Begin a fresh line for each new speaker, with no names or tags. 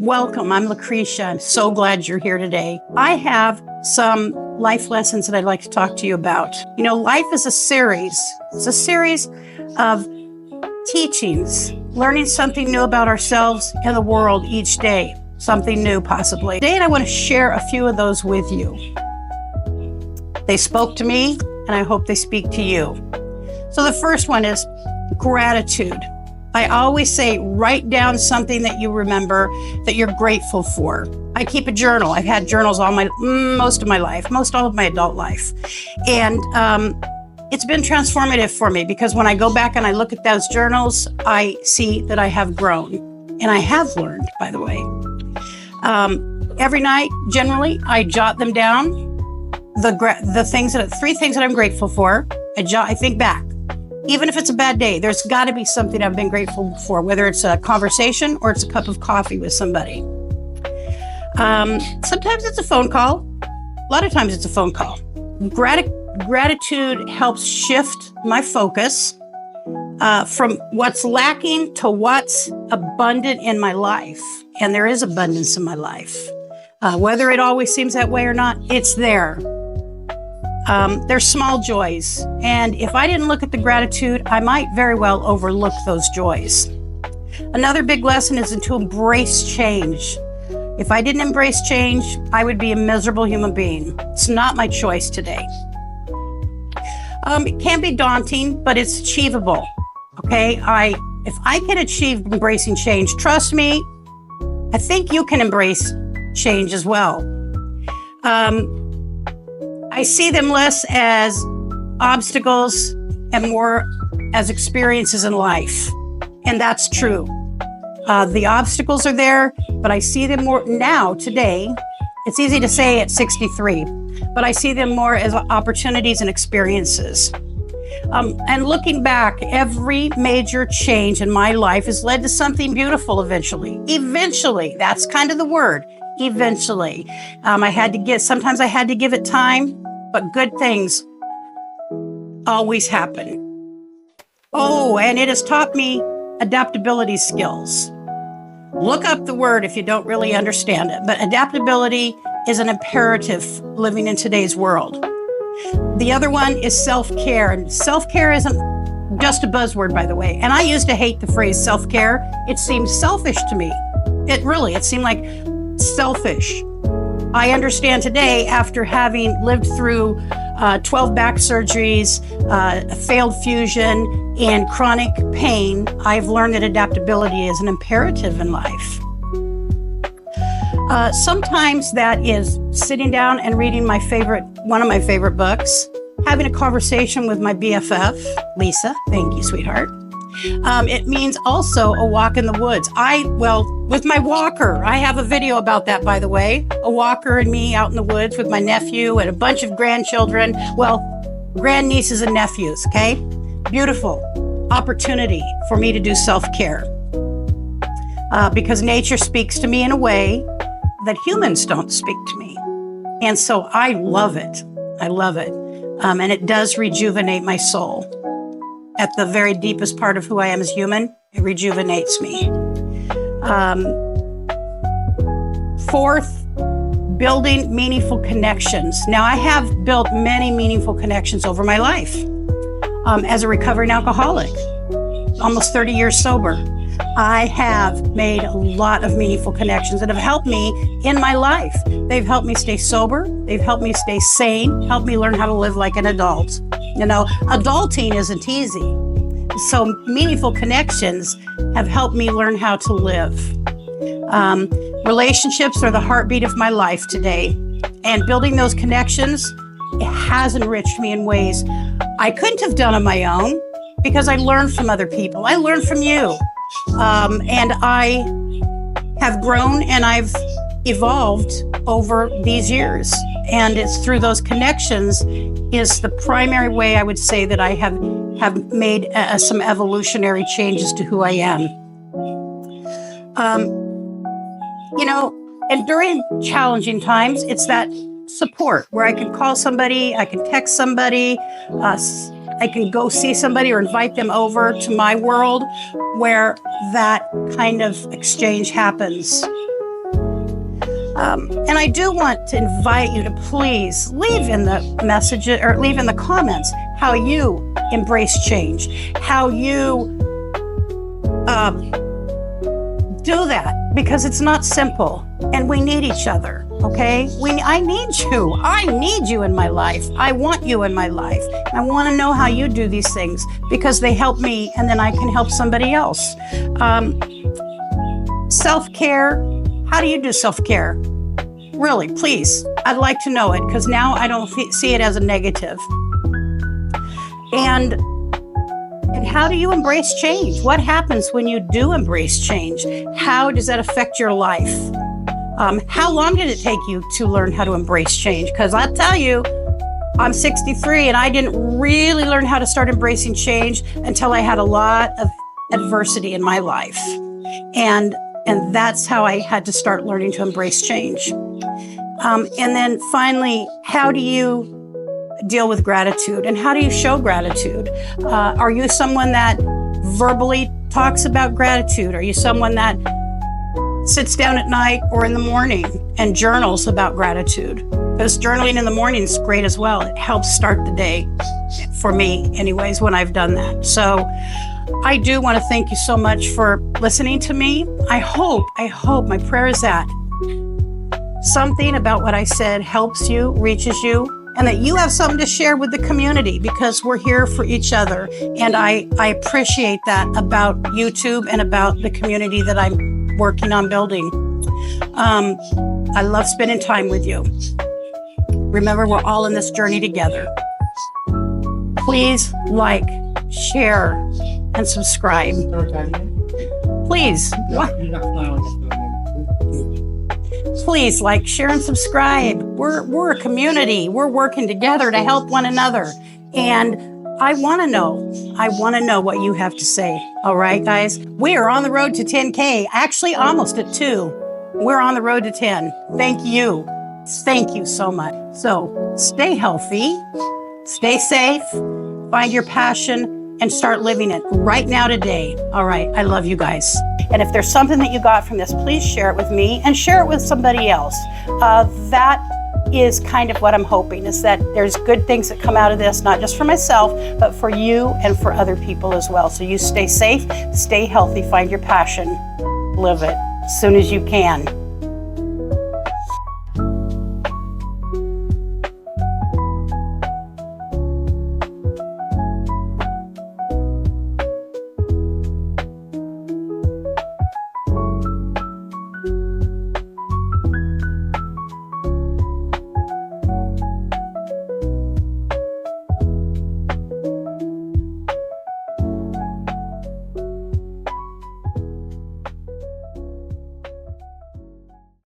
Welcome, I'm Lucretia. I'm so glad you're here today. I have some life lessons that I'd like to talk to you about. You know, life is a series. It's a series of teachings, learning something new about ourselves and the world each day, something new possibly. Today, I want to share a few of those with you. They spoke to me, and I hope they speak to you. So the first one is gratitude. I always say, write down something that you remember that you're grateful for. I keep a journal. I've had journals most of my life, all of my adult life. And it's been transformative for me because when I go back and I look at those journals, I see that I have grown. And I have learned, by the way. Every night, generally, I jot them down. Three things that I'm grateful for. I think back. Even if it's a bad day, there's got to be something I've been grateful for, whether it's a conversation or it's a cup of coffee with somebody. Sometimes it's a phone call. A lot of times it's a phone call. Gratitude helps shift my focus from what's lacking to what's abundant in my life. And there is abundance in my life. Whether it always seems that way or not, it's there. They're small joys. And if I didn't look at the gratitude, I might very well overlook those joys. Another big lesson is to embrace change. If I didn't embrace change, I would be a miserable human being. It's not my choice today. It can be daunting, but it's achievable. Okay, if I can achieve embracing change, trust me, I think you can embrace change as well. I see them less as obstacles and more as experiences in life. And that's true. The obstacles are there, but I see them more now, today. It's easy to say at 63, but I see them more as opportunities and experiences. And looking back, every major change in my life has led to something beautiful eventually. Eventually, that's kind of the word. Eventually. Sometimes I had to give it time, but good things always happen. Oh, and it has taught me adaptability skills. Look up the word if you don't really understand it, but adaptability is an imperative living in today's world. The other one is self-care, and self-care isn't just a buzzword, by the way. And I used to hate the phrase self-care. It seemed selfish to me. It seemed like selfish. I understand today, after having lived through 12 back surgeries, a failed fusion, and chronic pain, I've learned that adaptability is an imperative in life. Sometimes that is sitting down and reading one of my favorite books, having a conversation with my BFF, Lisa. Thank you, sweetheart. It means also a walk in the woods. With my walker. I have a video about that, by the way. A walker and me out in the woods with my nephew and a bunch of grandchildren. Grandnieces and nephews, okay? Beautiful opportunity for me to do self-care. Because nature speaks to me in a way that humans don't speak to me. And so I love it. I love it. And it does rejuvenate my soul. At the very deepest part of who I am as human, it rejuvenates me. Fourth, building meaningful connections. Now, I have built many meaningful connections over my life. As a recovering alcoholic, almost 30 years sober, I have made a lot of meaningful connections that have helped me in my life. They've helped me stay sober. They've helped me stay sane, helped me learn how to live like an adult. You know, adulting isn't easy. So meaningful connections have helped me learn how to live. Relationships are the heartbeat of my life today. And building those connections, it has enriched me in ways I couldn't have done on my own because I learned from other people. I learned from you. And I have grown and I've evolved over these years. And it's through those connections is the primary way I would say that I have made some evolutionary changes to who I am. And during challenging times, it's that support where I can call somebody, I can text somebody, I can go see somebody or invite them over to my world where that kind of exchange happens. And I do want to invite you to please leave in the messages or leave in the comments how you embrace change, how you do that, because it's not simple and we need each other. Okay, I need you. I need you in my life. I want you in my life. I want to know how you do these things because they help me, and then I can help somebody else. Self-care. How do you do self-care? Really, please. I'd like to know it because now I don't see it as a negative. And how do you embrace change? What happens when you do embrace change? How does that affect your life? How long did it take you to learn how to embrace change? Because I'll tell you, I'm 63 and I didn't really learn how to start embracing change until I had a lot of adversity in my life. And that's how I had to start learning to embrace change. And then finally, how do you deal with gratitude and how do you show gratitude? Are you someone that verbally talks about gratitude? Are you someone that sits down at night or in the morning and journals about gratitude? Because journaling in the morning is great as well. It helps start the day for me anyways when I've done that. So I do want to thank you so much for listening to me. I hope, my prayer is that something about what I said helps you, reaches you, and that you have something to share with the community because we're here for each other. And I appreciate that about YouTube and about the community that I'm working on building. I love spending time with you. Remember, we're all in this journey together. Please like, share, and subscribe. Please. Please like, share, and subscribe. We're a community. We're working together to help one another. And I want to know what you have to say. All right, guys, we are on the road to 10K, actually almost at 2. We're on the road to 10. Thank you. Thank you so much. So stay healthy, stay safe, find your passion, and start living it right now today. All right, I love you guys. And if there's something that you got from this, please share it with me and share it with somebody else. That is kind of what I'm hoping, is that there's good things that come out of this, not just for myself, but for you and for other people as well. So you stay safe, stay healthy, find your passion, live it as soon as you can.